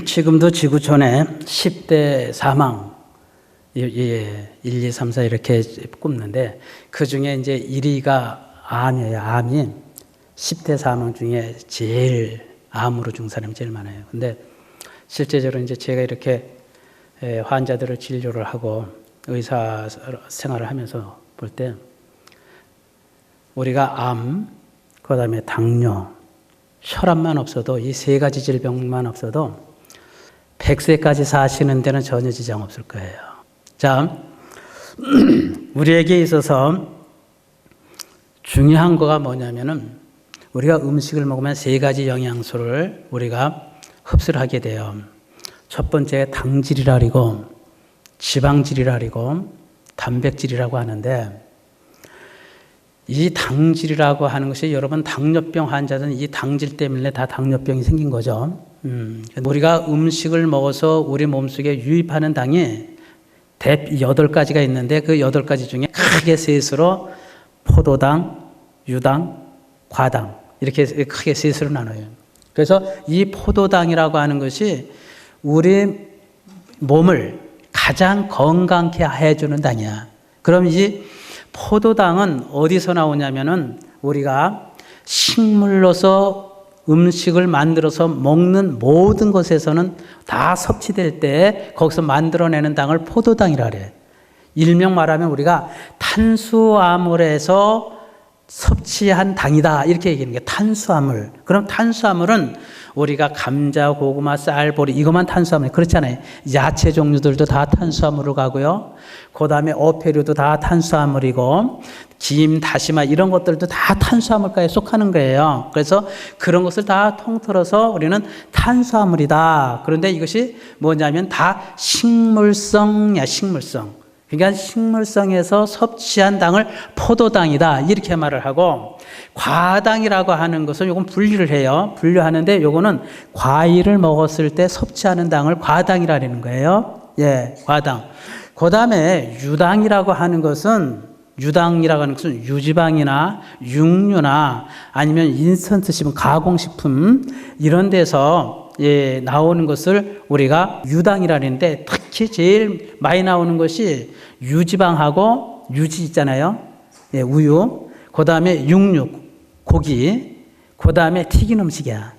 지금도 지구촌에 10대 사망, 1, 2, 3, 4 이렇게 꼽는데 그 중에 이제 1위가 암이에요. 암이 10대 사망 중에 제일 암으로 죽은 사람이 제일 많아요. 근데 실제적으로 이제 제가 이렇게 환자들을 진료를 하고 의사 생활을 하면서 볼 때 우리가 암, 그 다음에 당뇨, 혈압만 없어도 이 세 가지 질병만 없어도 100세까지 사시는 데는 전혀 지장 없을 거예요. 자, 우리에게 있어서 중요한 거가 뭐냐면은 우리가 음식을 먹으면 세 가지 영양소를 우리가 흡수를 하게 돼요. 첫 번째 당질이라고, 지방질이라고, 단백질이라고 하는데 이 당질이라고 하는 것이 여러분 당뇨병 환자들은 이 당질 때문에 다 당뇨병이 생긴 거죠. 우리가 음식을 먹어서 우리 몸속에 유입하는 당이 8가지가 있는데 그 8가지 중에 크게 셋으로 포도당, 유당, 과당 이렇게 크게 셋으로 나눠요. 그래서 이 포도당이라고 하는 것이 우리 몸을 가장 건강케 해주는 당이야. 그럼 이 포도당은 어디서 나오냐면은 우리가 식물로서 음식을 만들어서 먹는 모든 것에서는 다 섭취될 때 거기서 만들어내는 당을 포도당이라 그래. 일명 말하면 우리가 탄수화물에서 섭취한 당이다 이렇게 얘기하는 게 탄수화물. 그럼 탄수화물은 우리가 감자, 고구마, 쌀, 보리 이것만 탄수화물 그렇잖아요. 야채 종류들도 다 탄수화물로 가고요. 그 다음에 어패류도 다 탄수화물이고 김, 다시마 이런 것들도 다 탄수화물가에 속하는 거예요. 그래서 그런 것을 다 통틀어서 우리는 탄수화물이다. 그런데 이것이 뭐냐면 다 식물성이야, 식물성. 그러니까 식물성에서 섭취한 당을 포도당이다 이렇게 말을 하고 과당이라고 하는 것은 요건 분리를 해요. 분류하는데 요거는 과일을 먹었을 때 섭취하는 당을 과당이라는 거예요. 예, 과당. 그 다음에 유당이라고 하는 것은 유지방이나 육류나 아니면 인스턴트 식품, 가공식품 이런 데서 나오는 것을 우리가 유당이라는데 특히 제일 많이 나오는 것이 유지방하고 유지 있잖아요. 예, 우유. 그 다음에 육류, 고기. 그 다음에 튀긴 음식이야.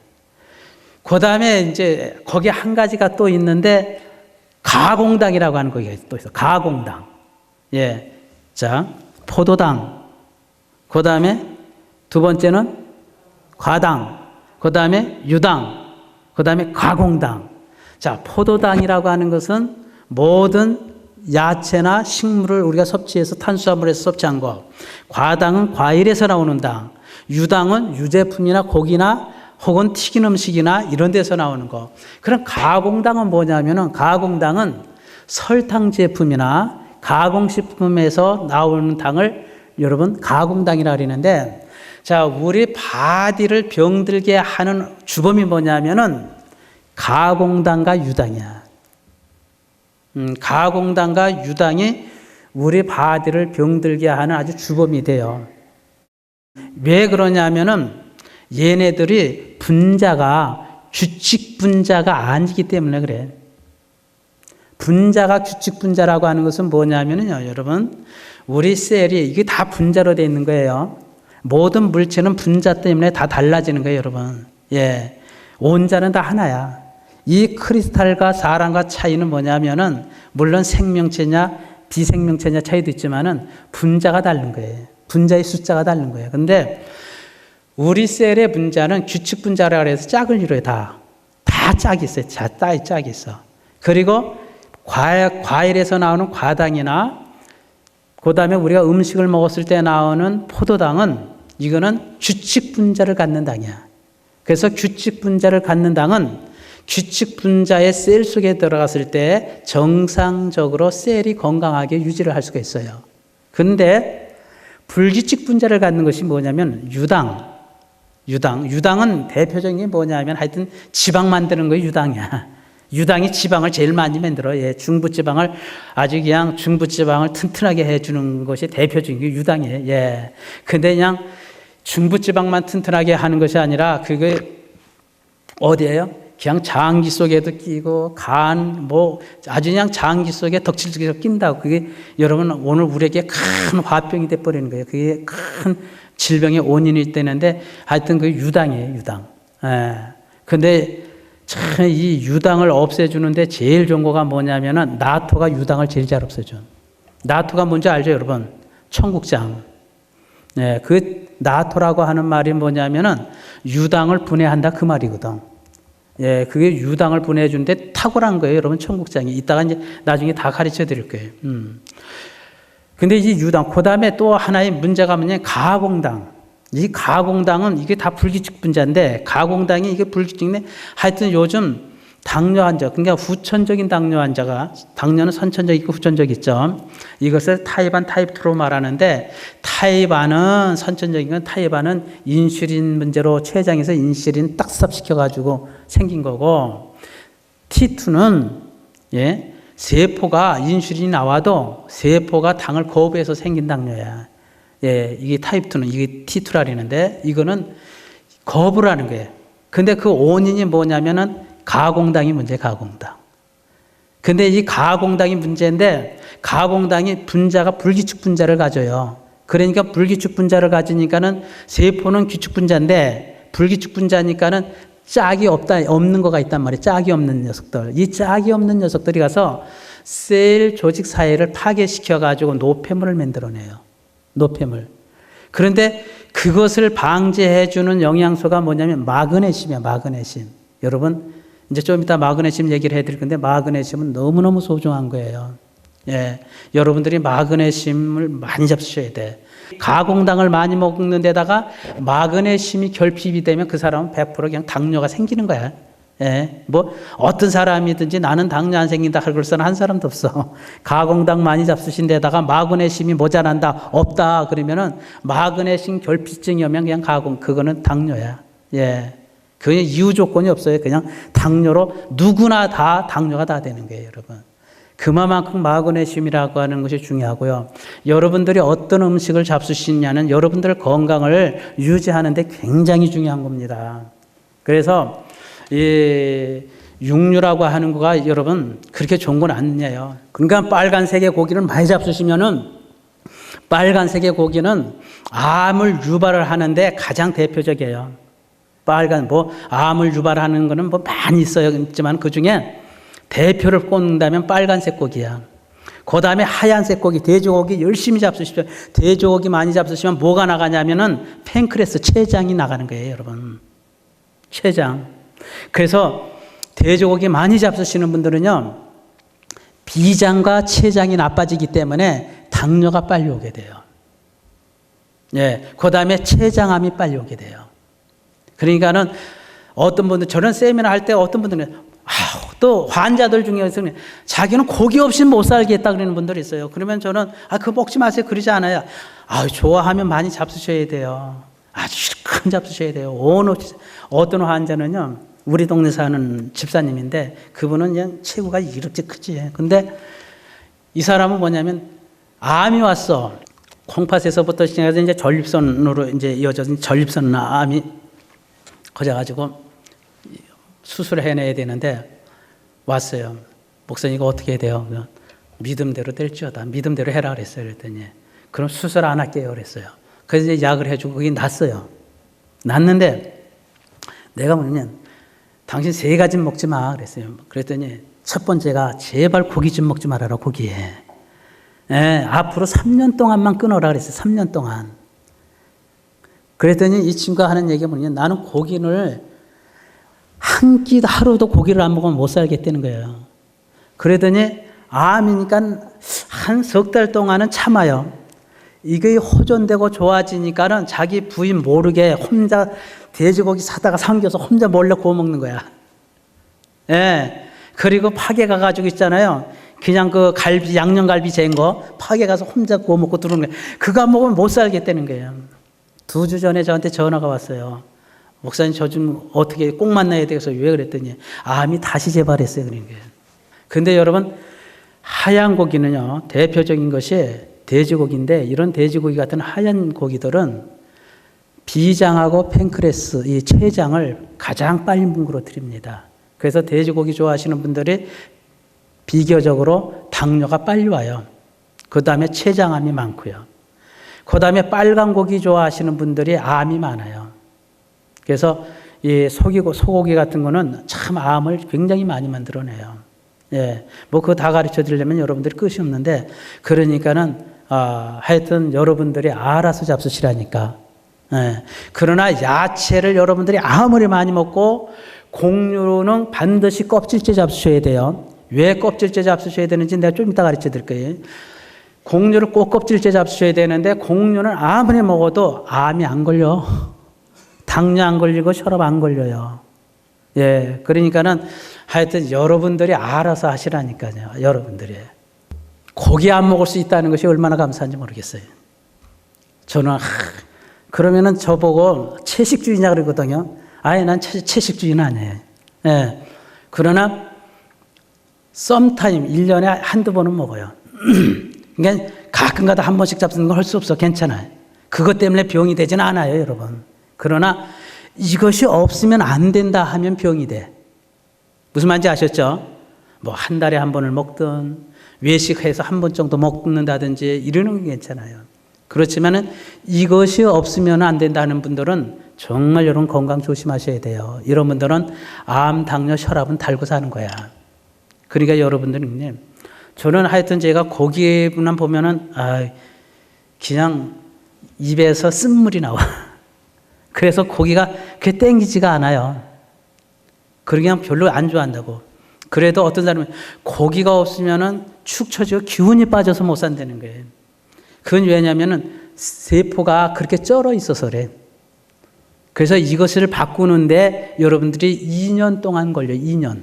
그 다음에 이제 거기 한 가지가 또 있는데 가공당이라고 하는 거기가 또 있어. 가공당. 예. 자, 포도당. 그 다음에 두 번째는 과당. 그 다음에 유당. 그 다음에 가공당. 자, 포도당이라고 하는 것은 모든 야채나 식물을 우리가 섭취해서 탄수화물에서 섭취한 거. 과당은 과일에서 나오는 당. 유당은 유제품이나 고기나 혹은 튀긴 음식이나 이런 데서 나오는 거. 그럼 가공당은 뭐냐면은 가공당은 설탕 제품이나 가공식품에서 나오는 당을 여러분 가공당이라고 그러는데 자, 우리 바디를 병들게 하는 주범이 뭐냐면은 가공당과 유당이야. 가공당과 유당이 우리 바디를 병들게 하는 아주 주범이 돼요. 왜 그러냐면은 얘네들이 규칙 분자가 아니기 때문에 그래. 분자가 규칙 분자라고 하는 것은 뭐냐면요, 여러분. 우리 셀이 이게 다 분자로 되어 있는 거예요. 모든 물체는 분자 때문에 다 달라지는 거예요, 여러분. 예. 원자는 다 하나야. 이 크리스탈과 사람과 차이는 뭐냐면은 물론 생명체냐 비생명체냐 차이도 있지만은 분자가 다른 거예요. 분자의 숫자가 다른 거예요. 근데 우리 셀의 분자는 규칙 분자라고 해서 짝을 이루어요. 다 짝이 있어요. 짝이 있어. 그리고 과일에서 나오는 과당이나 그 다음에 우리가 음식을 먹었을 때 나오는 포도당은 이거는 규칙 분자를 갖는 당이야. 그래서 규칙 분자를 갖는 당은 규칙 분자의 셀 속에 들어갔을 때 정상적으로 셀이 건강하게 유지를 할 수가 있어요. 그런데 불규칙 분자를 갖는 것이 뭐냐면 유당은 대표적인 게 뭐냐면 하여튼 지방 만드는 거예요. 유당이야. 유당이 지방을 제일 많이 만들어. 예, 중부지방을 아주 그냥 중부지방을 튼튼하게 해주는 것이 대표적인 게 유당이에요. 예. 근데 그냥 중부지방만 튼튼하게 하는 것이 아니라 그게 어디예요? 그냥 장기 속에도 끼고 간 뭐 아주 그냥 장기 속에 덕질적으로 낀다고 그게 여러분 오늘 우리에게 큰 화병이 돼 버리는 거예요. 그게 큰 질병의 원인이 되는데 하여튼 그 유당이에요, 유당. 예. 근데 참 이 유당을 없애주는데 제일 좋은 거가 뭐냐면은 나토가 유당을 제일 잘 없애줘. 나토가 뭔지 알죠, 여러분? 청국장. 예, 그 나토라고 하는 말이 뭐냐면은 유당을 분해한다 그 말이거든. 예, 그게 유당을 분해해주는데 탁월한 거예요, 여러분. 청국장이 이따가 이제 나중에 다 가르쳐 드릴 거예요. 근데 이 유당, 그 다음에 또 하나의 문제가 뭐냐면 가공당. 이 가공당은 이게 다 불규칙 분자인데 가공당이 이게 불규칙인데 하여튼 요즘 당뇨 환자, 그러니까 후천적인 당뇨 환자가 당뇨는 선천적 있고 후천적 있죠. 이것을 타입 1, 타입 2로 말하는데 타입 1은 선천적인 건 타입 1은 인슐린 문제로 췌장에서 인슐린 딱 섭시켜 가지고 생긴 거고 T2는 예, 세포가 인슐린이 나와도 세포가 당을 거부해서 생긴 당뇨야. 예, 이게 타입 2는 이게 T2라 그러는데 이거는 거부라는 거예요. 근데 그 원인이 뭐냐면은 가공당이 문제, 가공당. 근데 이 가공당이 문제인데 가공당이 분자가 불규칙 분자를 가져요. 그러니까 불규칙 분자를 가지니까는 세포는 규칙 분자인데 불규칙 분자니까는 짝이 없는 거가 있단 말이에요. 짝이 없는 녀석들. 이 짝이 없는 녀석들이 가서 셀 조직 사이를 파괴시켜 가지고 노폐물을 만들어내요. 노폐물. 그런데 그것을 방지해 주는 영양소가 뭐냐면 마그네슘이야, 마그네슘. 여러분, 이제 좀 이따 마그네슘 얘기를 해드릴 건데 마그네슘은 너무너무 소중한 거예요. 예, 여러분들이 마그네슘을 많이 잡수셔야 돼. 가공당을 많이 먹는 데다가 마그네슘이 결핍이 되면 그 사람은 100% 그냥 당뇨가 생기는 거야. 예, 뭐 어떤 사람이든지 나는 당뇨 안 생긴다 할 글서는 한 사람도 없어. 가공당 많이 잡수신 데다가 마그네슘이 모자란다 없다 그러면은 마그네슘 결핍증이 오면 그냥 그거는 당뇨야. 예. 그게 이유 조건이 없어요. 그냥 당뇨로 누구나 다 당뇨가 다 되는 거예요, 여러분. 그만큼 마그네슘이라고 하는 것이 중요하고요. 여러분들이 어떤 음식을 잡수시냐는 여러분들 건강을 유지하는 데 굉장히 중요한 겁니다. 그래서 이 육류라고 하는 거가 여러분 그렇게 좋은 건 아니에요. 그러니까 빨간색의 고기를 많이 잡수시면은 빨간색의 고기는 암을 유발을 하는데 가장 대표적이에요. 빨간 암을 유발하는 거는 많이 있지만 그 중에 대표를 꼽는다면 빨간색 고기야. 그 다음에 하얀색 고기, 돼지고기 열심히 잡수십시오. 돼지고기 많이 잡수시면 뭐가 나가냐면은 팬크레스, 췌장이 나가는 거예요, 여러분. 췌장. 그래서 돼지고기 많이 잡수시는 분들은요, 비장과 췌장이 나빠지기 때문에 당뇨가 빨리 오게 돼요. 예, 그 다음에 췌장암이 빨리 오게 돼요. 그러니까는 어떤 분들, 저런 세미나 할 때 어떤 분들은 또 환자들 중에서는 자기는 고기 없이 못 살겠다 그러는 분들이 있어요. 그러면 저는 그거 먹지 마세요. 그러지 않아요. 좋아하면 많이 잡수셔야 돼요. 아주 실컷 잡수셔야 돼요. 어떤 환자는요, 우리 동네 사는 집사님인데 그분은 그냥 체구가 이렇게 크지. 근데 이 사람은 뭐냐면 암이 왔어. 콩팥에서부터 시작해서 이제 전립선으로 이제 이어져서 전립선 암이 커져가지고 수술을 해내야 되는데 왔어요. 목사님 이거 어떻게 해야 돼요? 믿음대로 될지어다. 믿음대로 해라 그랬어요. 그랬더니 그럼 수술 안 할게요 그랬어요. 그래서 이제 약을 해주고 그게 낫어요. 낫는데 내가 뭐냐면 당신 3가지 먹지 마 그랬어요. 그랬더니 첫 번째가 제발 고기 좀 먹지 말아라. 고기에. 예, 앞으로 3년 동안만 끊어라 그랬어요. 3년 동안. 그랬더니 이 친구가 하는 얘기가 뭐냐면 나는 고기를 한 끼 하루도 고기를 안 먹으면 못 살겠다는 거예요. 그러더니 암이니까 한 3달 동안은 참아요. 이게 호전되고 좋아지니까는 자기 부인 모르게 혼자 돼지고기 사다가 삼겨서 혼자 몰래 구워 먹는 거야. 예. 그리고 파게 가가지고 있잖아요. 그냥 그 갈비, 양념갈비 잰 거 파게 가서 혼자 구워 먹고 들어오는 거예요. 그거 안 먹으면 못 살겠다는 거예요. 2주 전에 저한테 전화가 왔어요. 목사님 저 좀 어떻게 꼭 만나야 돼서 왜 그랬더니 암이 다시 재발했어요. 그런 거예요. 근데 여러분 하얀 고기는요. 대표적인 것이 돼지고기인데 이런 돼지고기 같은 하얀 고기들은 비장하고 팬크레스, 이 췌장을 가장 빨리 뭉그러뜨립니다. 그래서 돼지고기 좋아하시는 분들이 비교적으로 당뇨가 빨리 와요. 그 다음에 췌장암이 많고요. 그 다음에 빨간 고기 좋아하시는 분들이 암이 많아요. 그래서 이 소고기 같은 거는 참 암을 굉장히 많이 만들어내요. 예, 뭐 그거 다 가르쳐 드리려면 여러분들이 끝이 없는데, 그러니까는 하여튼 여러분들이 알아서 잡수시라니까. 예, 그러나 야채를 여러분들이 아무리 많이 먹고 곡류는 반드시 껍질째 잡수셔야 돼요. 왜 껍질째 잡수셔야 되는지 내가 좀 이따 가르쳐 드릴 거예요. 곡류를 꼭 껍질째 잡수셔야 되는데, 곡류는 아무리 먹어도 암이 안 걸려. 당뇨 안 걸리고 혈압 안 걸려요. 예, 그러니까는 하여튼 여러분들이 알아서 하시라니까요. 여러분들이. 고기 안 먹을 수 있다는 것이 얼마나 감사한지 모르겠어요. 저는 그러면은 저보고 채식주의냐 그러거든요. 아예 난 채식주의는 아니에요. 예. 그러나 썸타임 1년에 한두 번은 먹어요. 그러니까 가끔가다 한 번씩 잡수는 건 할 수 없어. 괜찮아요. 그것 때문에 병이 되지는 않아요, 여러분. 그러나 이것이 없으면 안 된다 하면 병이 돼. 무슨 말인지 아셨죠? 뭐 한 달에 한 번을 먹든 외식해서 한 번 정도 먹는다든지 이러는 건 괜찮아요. 그렇지만은 이것이 없으면 안 된다는 분들은 정말 여러분 건강 조심하셔야 돼요. 이런 분들은 암, 당뇨, 혈압은 달고 사는 거야. 그러니까 여러분들은, 저는 하여튼 제가 고기만 보면은 그냥 입에서 쓴물이 나와. 그래서 고기가 그렇게 땡기지가 않아요. 그냥 별로 안 좋아한다고. 그래도 어떤 사람은 고기가 없으면은 축 처지고 기운이 빠져서 못 산다는 거예요. 그건 왜냐면은 세포가 그렇게 쩔어 있어서 그래. 그래서 이것을 바꾸는데 여러분들이 2년 동안 걸려요. 2년.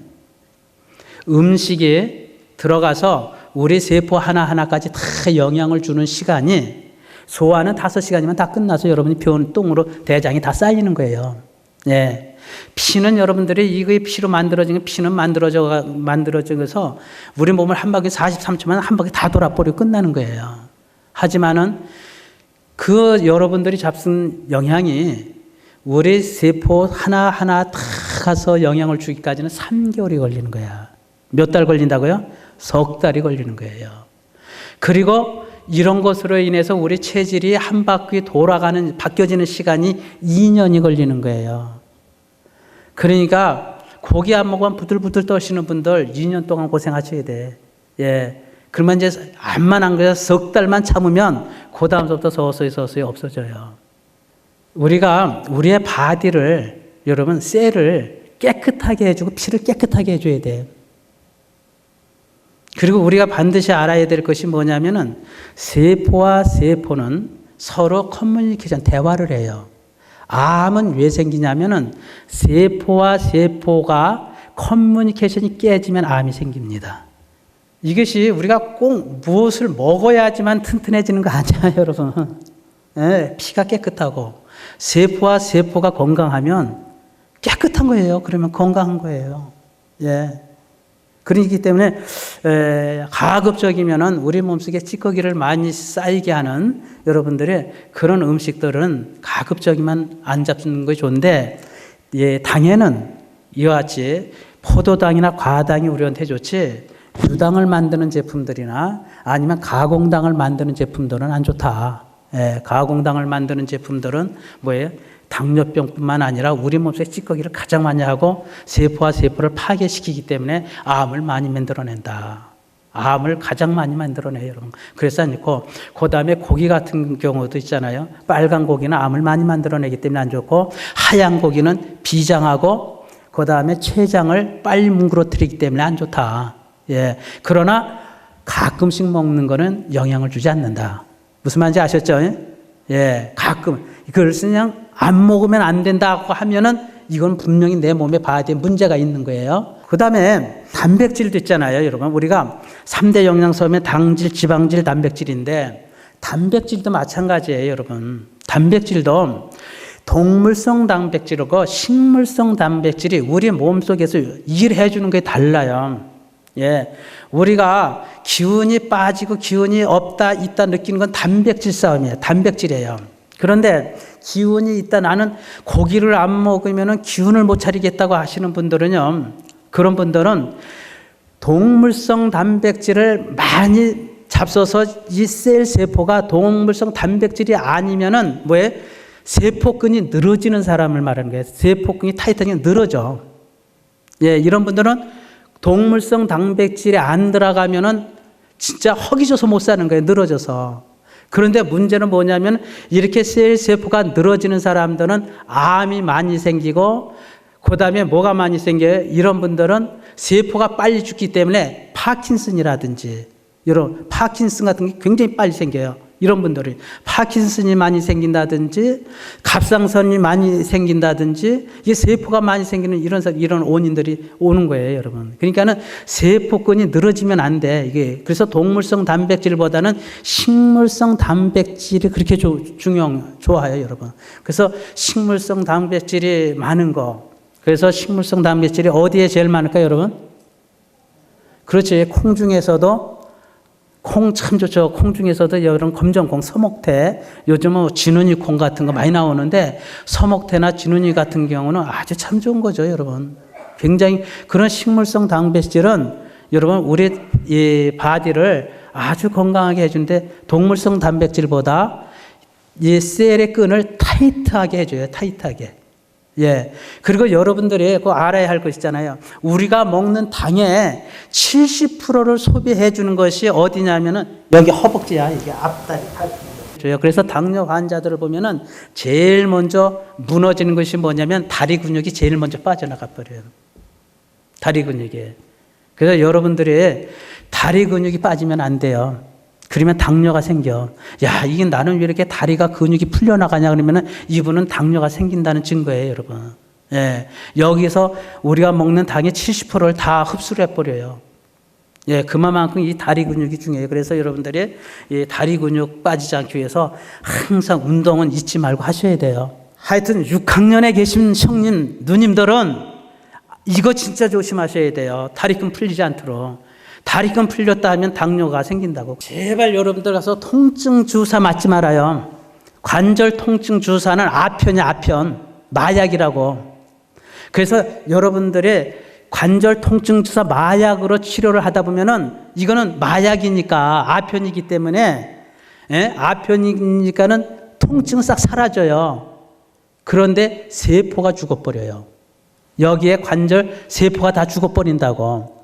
음식에 들어가서 우리 세포 하나하나까지 다 영향을 주는 시간이, 소화는 5시간이면 다 끝나서 여러분이 똥으로 대장이 다 쌓이는 거예요. 예. 피는 여러분들이 이거의 피로 만들어진 피는 만들어져서 우리 몸을 한 바퀴 43초만 한 바퀴 다 돌아버리고 끝나는 거예요. 하지만은 그 여러분들이 잡순 영향이 우리 세포 하나하나 다 가서 영향을 주기까지는 3개월이 걸리는 거야. 몇 달 걸린다고요? 석 달이 걸리는 거예요. 그리고 이런 것으로 인해서 우리 체질이 한 바퀴 바뀌어지는 시간이 2년이 걸리는 거예요. 그러니까 고기 안 먹으면 부들부들 떠시는 분들 2년 동안 고생하셔야 돼. 예. 그러면 이제 암만 안 그래서 석 달만 참으면 그 다음부터 서서히 없어져요. 우리가 우리의 바디를, 여러분, 셀을 깨끗하게 해주고 피를 깨끗하게 해줘야 돼. 그리고 우리가 반드시 알아야 될 것이 뭐냐면은 세포와 세포는 서로 커뮤니케이션, 대화를 해요. 암은 왜 생기냐면은 세포와 세포가 커뮤니케이션이 깨지면 암이 생깁니다. 이것이 우리가 꼭 무엇을 먹어야지만 튼튼해지는 거 아니야, 여러분. 예, 피가 깨끗하고 세포와 세포가 건강하면 깨끗한 거예요. 그러면 건강한 거예요. 예. 그렇기 때문에 가급적이면은 우리 몸속에 찌꺼기를 많이 쌓이게 하는 여러분들의 그런 음식들은 가급적이면 안 잡수는 것이 좋은데, 예, 당에는 이와 같이 포도당이나 과당이 우리한테 좋지 유당을 만드는 제품들이나 아니면 가공당을 만드는 제품들은 안 좋다. 예, 가공당을 만드는 제품들은 뭐예요? 당뇨병뿐만 아니라 우리 몸속에 찌꺼기를 가장 많이 하고 세포와 세포를 파괴시키기 때문에 암을 많이 만들어낸다. 암을 가장 많이 만들어내요, 여러분. 그래서 안 좋고, 그 다음에 고기 같은 경우도 있잖아요. 빨간 고기는 암을 많이 만들어내기 때문에 안 좋고, 하얀 고기는 비장하고, 그 다음에 췌장을 빨리 뭉그러뜨리기 때문에 안 좋다. 예. 그러나 가끔씩 먹는 거는 영향을 주지 않는다. 무슨 말인지 아셨죠? 예. 가끔. 이걸 그냥 안 먹으면 안 된다고 하면은 이건 분명히 내 몸에 바디에 문제가 있는 거예요. 그 다음에 단백질도 있잖아요, 여러분. 우리가 3대 영양소면 당질, 지방질, 단백질인데 단백질도 마찬가지예요, 여러분. 단백질도 동물성 단백질하고 식물성 단백질이 우리 몸속에서 일해 주는 게 달라요. 예. 우리가 기운이 빠지고 기운이 없다, 있다 느끼는 건 단백질 싸움이에요. 단백질이에요. 그런데 기운이 있다, 나는 고기를 안 먹으면 기운을 못 차리겠다고 하시는 분들은요, 그런 분들은 동물성 단백질을 많이 잡숴서 이 셀 세포가 동물성 단백질이 아니면은 뭐에 세포근이 늘어지는 사람을 말하는 거예요. 세포근이 타이트하게 늘어져. 예, 이런 분들은 동물성 단백질이 안 들어가면은 진짜 허기져서 못 사는 거예요. 늘어져서. 그런데 문제는 뭐냐면 이렇게 셀 세포가 늘어지는 사람들은 암이 많이 생기고 그다음에 뭐가 많이 생겨요? 이런 분들은 세포가 빨리 죽기 때문에 파킨슨이라든지 이런 파킨슨 같은 게 굉장히 빨리 생겨요. 이런 분들이 파킨슨이 많이 생긴다든지 갑상선이 많이 생긴다든지 이 세포가 많이 생기는 이런 원인들이 오는 거예요, 여러분. 그러니까는 세포근이 늘어지면 안 돼. 이게 그래서 동물성 단백질보다는 식물성 단백질이 그렇게 좋아요, 여러분. 그래서 식물성 단백질이 많은 거. 그래서 식물성 단백질이 어디에 제일 많을까요, 여러분? 그렇지. 콩 중에서도 콩 참 좋죠. 콩 중에서도 여러분 검정콩, 서목태, 요즘은 진운이 콩 같은 거 많이 나오는데 서목태나 진운이 같은 경우는 아주 참 좋은 거죠, 여러분. 굉장히 그런 식물성 단백질은 여러분 우리 이 바디를 아주 건강하게 해주는데 동물성 단백질보다 이 셀의 끈을 타이트하게 해줘요, 타이트하게. 예. 그리고 여러분들이 그 알아야 할 것 있잖아요. 우리가 먹는 당의 70%를 소비해 주는 것이 어디냐면은 여기 허벅지야. 이게 앞다리, 팔. 그래서 당뇨 환자들을 보면은 제일 먼저 무너지는 것이 뭐냐면 다리 근육이 제일 먼저 빠져나가 버려요. 다리 근육이. 그래서 여러분들이 다리 근육이 빠지면 안 돼요. 그러면 당뇨가 생겨. 야, 이게 나는 왜 이렇게 다리가 근육이 풀려나가냐 그러면은 이분은 당뇨가 생긴다는 증거예요, 여러분. 예. 여기서 우리가 먹는 당의 70%를 다 흡수를 해버려요. 예, 그만큼 이 다리 근육이 중요해요. 그래서 여러분들이 이 다리 근육 빠지지 않기 위해서 항상 운동은 잊지 말고 하셔야 돼요. 하여튼 6학년에 계신 형님, 누님들은 이거 진짜 조심하셔야 돼요. 다리끈 풀리지 않도록. 다리끈 풀렸다 하면 당뇨가 생긴다고. 제발 여러분들 가서 통증 주사 맞지 말아요. 관절 통증 주사는 아편이야, 아편. 마약이라고. 그래서 여러분들의 관절 통증 주사 마약으로 치료를 하다 보면은 이거는 마약이니까 아편이기 때문에, 예? 아편이니까는 통증은 싹 사라져요. 그런데 세포가 죽어버려요. 여기에 관절 세포가 다 죽어버린다고.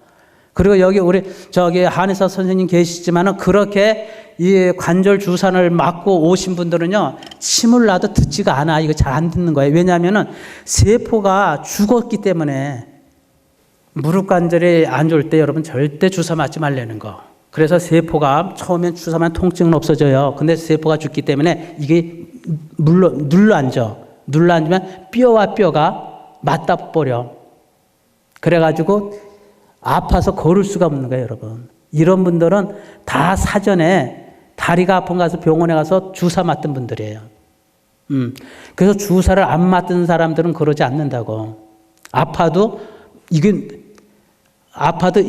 그리고 여기 우리 저기 한의사 선생님 계시지만은 그렇게 이 관절 주사를 맞고 오신 분들은요, 침을 놔도 듣지가 않아. 이거 잘 안 듣는 거예요. 왜냐하면은 세포가 죽었기 때문에. 무릎 관절이 안 좋을 때 여러분 절대 주사 맞지 말라는 거. 그래서 세포가 처음엔 주사 맞으면 통증은 없어져요. 근데 세포가 죽기 때문에 이게 눌러앉아. 눌러앉으면 뼈와 뼈가 맞닿아 버려. 그래가지고 아파서 걸을 수가 없는 거예요, 여러분. 이런 분들은 다 사전에 다리가 아픈 가서 병원에 가서 주사 맞던 분들이에요. 그래서 주사를 안 맞던 사람들은 그러지 않는다고. 아파도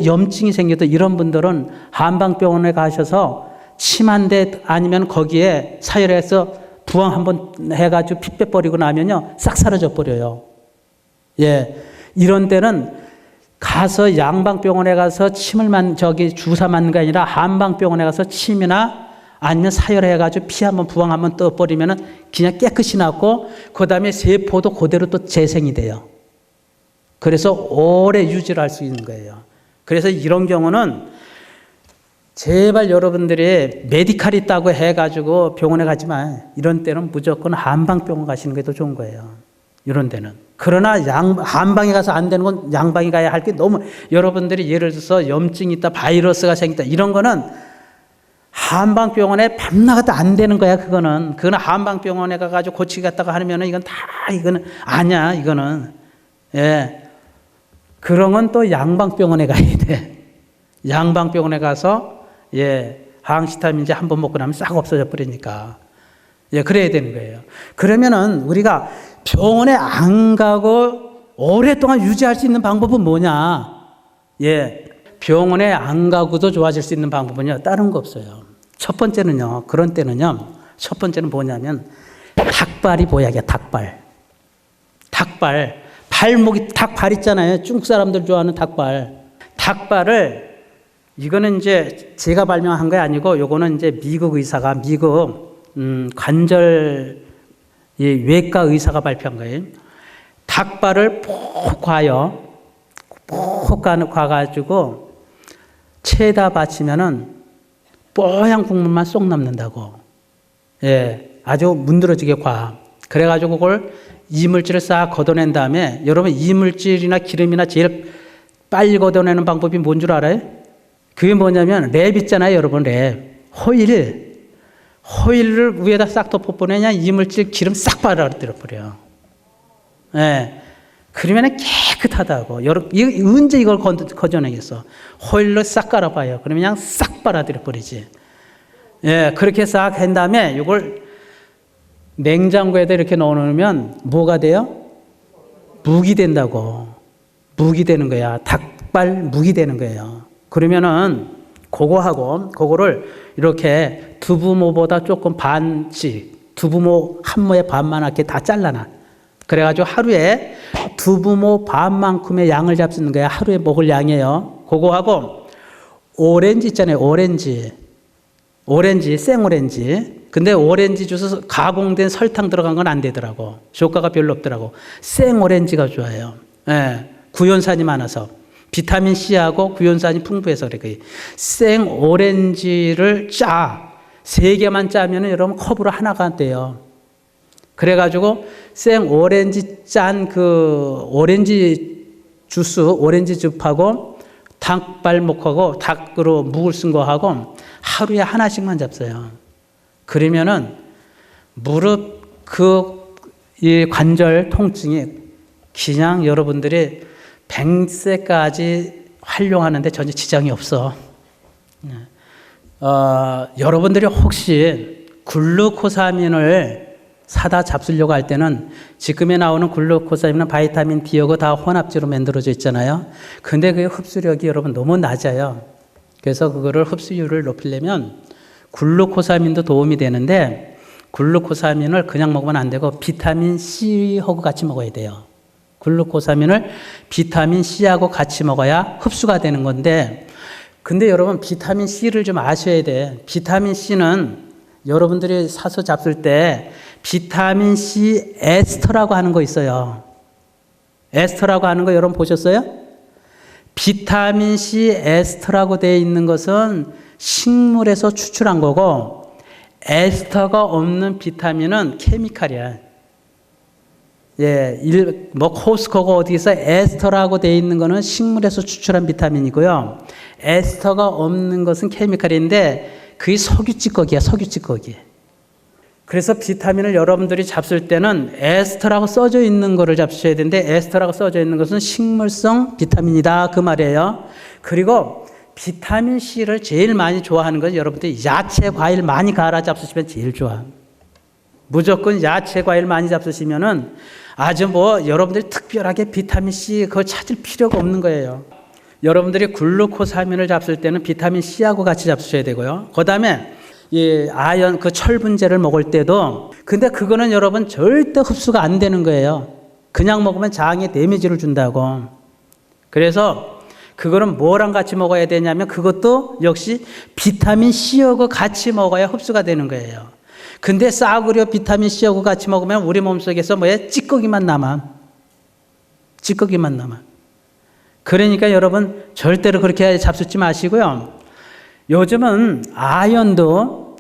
염증이 생겨도 이런 분들은 한방병원에 가셔서 침 한 대 아니면 거기에 사열해서 부항 한번 해가지고 피 빼버리고 나면요, 싹 사라져 버려요. 예. 이런 때는 가서 양방병원에 가서 주사 맞는 게 아니라 한방병원에 가서 침이나 아니면 사열해가지고 피 한번 부항 한번 떠버리면은 그냥 깨끗이 낫고 그 다음에 세포도 그대로 또 재생이 돼요. 그래서 오래 유지를 할 수 있는 거예요. 그래서 이런 경우는 제발 여러분들이 메디칼이 있다고 해가지고 병원에 가지 마. 이런 때는 무조건 한방병원 가시는 게 더 좋은 거예요. 이런 데는. 그러나 한방에 가서 안 되는 건 양방에 가야 할 게 너무, 여러분들이 예를 들어서 염증이 있다, 바이러스가 생겼다, 이런 거는 한방병원에 밤나가도 안 되는 거야, 그거는. 한방병원에 가가지고 고치기 갔다가 하면은 이거는 아니야, 이거는. 예. 그런 건 또 양방병원에 가야 돼. 양방병원에 가서, 예, 항시타민제 한 번 먹고 나면 싹 없어져 버리니까. 예, 그래야 되는 거예요. 그러면은 우리가 병원에 안 가고 오랫동안 유지할 수 있는 방법은 뭐냐? 예. 병원에 안 가고도 좋아질 수 있는 방법은요, 다른 거 없어요. 첫 번째는요, 그런 때는요, 첫 번째는 뭐냐면, 닭발이 보약이야, 닭발. 발목이 닭발 있잖아요. 중국 사람들 좋아하는 닭발. 닭발을 이거는 이제 제가 발명한 게 아니고 요거는 이제 미국 의사가 미국 관절 외과 의사가 발표한 거예요. 닭발을 푹 과가지고 체에다 받치면은 뽀얀 국물만 쏙 남는다고. 예, 아주 문드러지게 과. 그래가지고 그걸 이물질을 싹 걷어낸 다음에 여러분 이물질이나 기름이나 제일 빨리 걷어내는 방법이 뭔 줄 알아요? 그게 뭐냐면 랩 있잖아요, 여러분. 랩. 호일을 위에다 싹 덮어보내냐 이물질 기름 싹 빨아들여버려요. 예. 그러면 깨끗하다고. 여러분, 언제 이걸 거저내겠어? 호일로 싹 깔아봐요. 그러면 그냥 싹 빨아들여버리지. 예, 그렇게 싹 한 다음에 이걸 냉장고에다 이렇게 넣어놓으면 뭐가 돼요? 묵이 된다고. 묵이 되는 거야. 닭발 묵이 되는 거예요. 그러면은 그거를 이렇게 두부모보다 조금 반씩, 두부모 한 모의 반만하게 다 잘라놔. 그래가지고 하루에 두부모 반만큼의 양을 잡수는 거야. 하루에 먹을 양이에요. 그거하고 오렌지 있잖아요. 오렌지, 생오렌지. 근데 오렌지 주스 가공된 설탕 들어간 건 안 되더라고. 효과가 별로 없더라고. 생오렌지가 좋아요. 예, 구연산이 많아서. 비타민 C하고 구연산이 풍부해서 그래. 생오렌지를 3개만 짜면은 여러분 컵으로 하나가 돼요. 그래가지고 생오렌지 짠 그 오렌지 주스, 오렌지 즙하고 닭발목하고 닭으로 묵을 쓴 거하고 하루에 하나씩만 잡숴요. 그러면은 무릎 이 관절 통증이 그냥 여러분들이 100세까지 활용하는데 전혀 지장이 없어. 여러분들이 혹시 글루코사민을 사다 잡수려고 할 때는 지금에 나오는 글루코사민은 바이타민 D하고 다 혼합제로 만들어져 있잖아요. 근데 그 흡수력이 여러분 너무 낮아요. 그래서 그거를 흡수율을 높이려면 글루코사민도 도움이 되는데 글루코사민을 그냥 먹으면 안 되고 비타민 C하고 같이 먹어야 돼요. 글루코사민을 비타민 C하고 같이 먹어야 흡수가 되는 건데 근데 여러분 비타민 C를 좀 아셔야 돼. 비타민 C는 여러분들이 사서 잡술 때 비타민 C 에스터라고 하는 거 있어요. 에스터라고 하는 거 여러분 보셨어요? 비타민 C 에스터라고 되어 있는 것은 식물에서 추출한 거고 에스터가 없는 비타민은 케미칼이야. 예, 코스코가 어디서 에스터라고 되어 있는 거는 식물에서 추출한 비타민이고요. 에스터가 없는 것은 케미칼인데 그게 석유 찌꺼기야, 석유 찌꺼기. 그래서 비타민을 여러분들이 잡술 때는 에스터라고 써져 있는 거를 잡수셔야 되는데 에스터라고 써져 있는 것은 식물성 비타민이다 그 말이에요. 그리고 비타민 C를 제일 많이 좋아하는 건 여러분들이 야채, 과일 많이 갈아 잡수시면 제일 좋아. 무조건 야채, 과일 많이 잡수시면은 아주 여러분들이 특별하게 비타민 C 그걸 찾을 필요가 없는 거예요. 여러분들이 글루코사민을 잡술 때는 비타민 C하고 같이 잡수셔야 되고요. 그 다음에 아연, 철분제를 먹을 때도 근데 그거는 여러분 절대 흡수가 안 되는 거예요. 그냥 먹으면 장에 데미지를 준다고. 그래서 그거는 뭐랑 같이 먹어야 되냐면 그것도 역시 비타민 C하고 같이 먹어야 흡수가 되는 거예요. 근데 싸구려 비타민 C하고 같이 먹으면 우리 몸속에서 찌꺼기만 남아. 찌꺼기만 남아. 그러니까 여러분 절대로 그렇게 잡수지 마시고요. 요즘은 아연도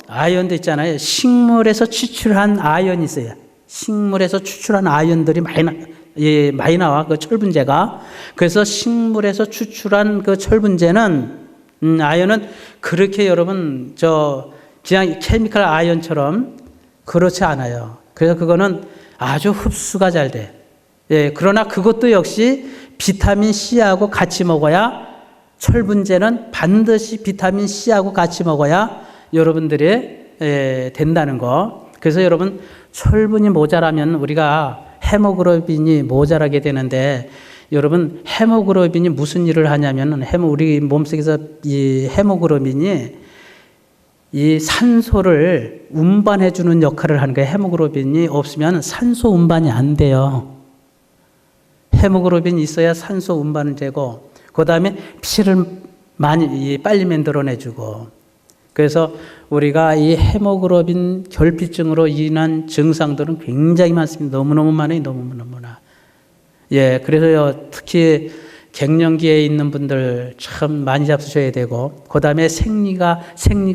있잖아요. 식물에서 추출한 아연이 있어요. 식물에서 추출한 아연들이 많이 나와. 그 철분제가. 그래서 식물에서 추출한 그 철분제는 아연은 그렇게 여러분 그냥 케미컬 아연처럼 그렇지 않아요. 그래서 그거는 아주 흡수가 잘 돼. 예, 그러나 그것도 역시 비타민 C하고 같이 먹어야 철분제는 반드시 비타민 C하고 같이 먹어야 여러분들이 된다는 거. 그래서 여러분 철분이 모자라면 우리가 헤모글로빈이 모자라게 되는데 여러분 헤모글로빈이 무슨 일을 하냐면 우리 몸속에서 이 헤모글로빈이 이 산소를 운반해 주는 역할을 하는 거예요. 헤모글로빈이 없으면 산소 운반이 안 돼요. 헤모글로빈이 있어야 산소 운반이 되고, 그 다음에 피를 빨리 만들어내주고. 그래서 우리가 이 헤모글로빈 결핍증으로 인한 증상들은 굉장히 많습니다. 너무너무 많아요. 너무너무나. 예, 그래서요, 특히 갱년기에 있는 분들 참 많이 잡수셔야 되고, 그 다음에 생리가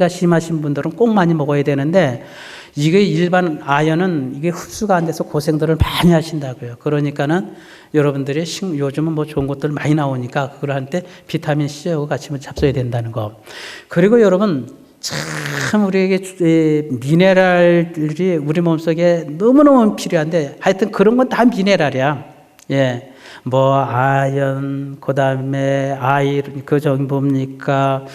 심하신 분들은 꼭 많이 먹어야 되는데, 이게 일반 아연은 이게 흡수가 안 돼서 고생들을 많이 하신다고요. 그러니까는 여러분들이 요즘은 뭐 좋은 것들 많이 나오니까 그걸 한때 비타민 C하고 같이 잡숴야 된다는 거. 그리고 여러분, 참 우리에게 미네랄이 우리 몸속에 너무너무 필요한데, 하여튼 그런 건 다 미네랄이야. 예. 뭐 아연, 그다음에 저기 뭡니까,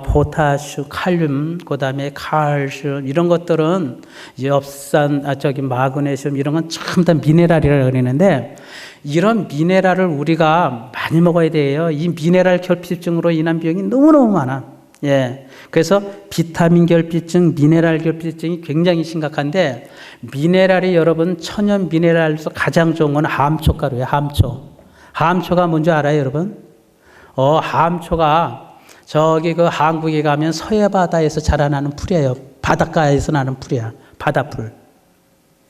포타슘, 칼륨, 그다음에 칼슘, 이런 것들은 엽산, 마그네슘, 이런 건 전부 다 미네랄이라고 그러는데, 이런 미네랄을 우리가 많이 먹어야 돼요. 이 미네랄 결핍증으로 인한 병이 너무너무 많아. 예. 그래서 비타민 결핍증, 미네랄 결핍증이 굉장히 심각한데, 미네랄이 여러분, 천연 미네랄에서 가장 좋은 건 함초가루예요. 함초가 뭔지 알아요, 여러분? 함초가 저기 그 한국에 가면 서해바다에서 자라나는 풀이에요. 바닷가에서 나는 풀이야. 바다풀.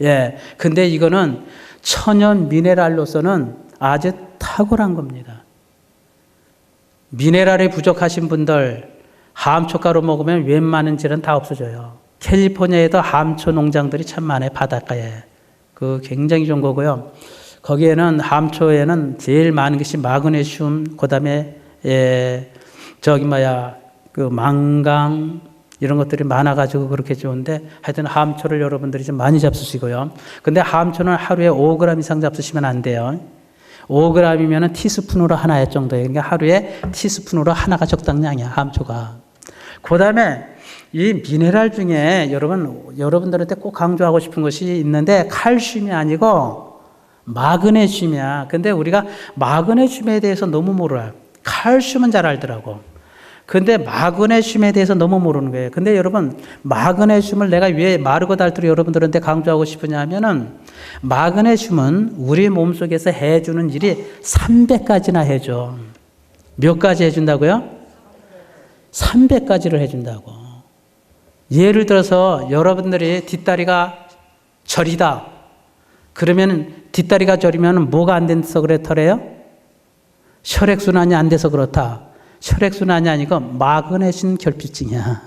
예. 근데 이거는 천연 미네랄로서는 아주 탁월한 겁니다. 미네랄이 부족하신 분들, 함초가루 먹으면 웬만한 질은 다 없어져요. 캘리포니아에도 함초 농장들이 참 많아요. 바닷가에. 그 굉장히 좋은 거고요. 거기에는 함초에는 제일 많은 것이 마그네슘, 그다음에 그 망강, 이런 것들이 많아가지고 그렇게 좋은데, 하여튼 함초를 여러분들이 좀 많이 잡수시고요. 근데 함초는 하루에 5g 이상 잡수시면 안 돼요. 5g이면 티스푼으로 하나의 정도예요. 그러니까 하루에 티스푼으로 하나가 적당량이야, 함초가. 그 다음에 이 미네랄 중에 여러분들한테 꼭 강조하고 싶은 것이 있는데, 칼슘이 아니고 마그네슘이야. 근데 우리가 마그네슘에 대해서 너무 몰라요. 칼슘은 잘 알더라고. 근데 마그네슘에 대해서 너무 모르는 거예요. 근데 여러분, 마그네슘을 내가 왜 마르고 닳도록 여러분들한테 강조하고 싶으냐 하면은, 마그네슘은 우리 몸속에서 해주는 일이 300가지나 해줘. 몇 가지 해준다고요? 300가지를 해준다고. 예를 들어서 여러분들이 뒷다리가 저리다. 그러면 뒷다리가 저리면 뭐가 안 돼서 그렇더래요? 혈액순환이 안 돼서 그렇다. 혈액순환이 아니고 마그네슘 결핍증이야.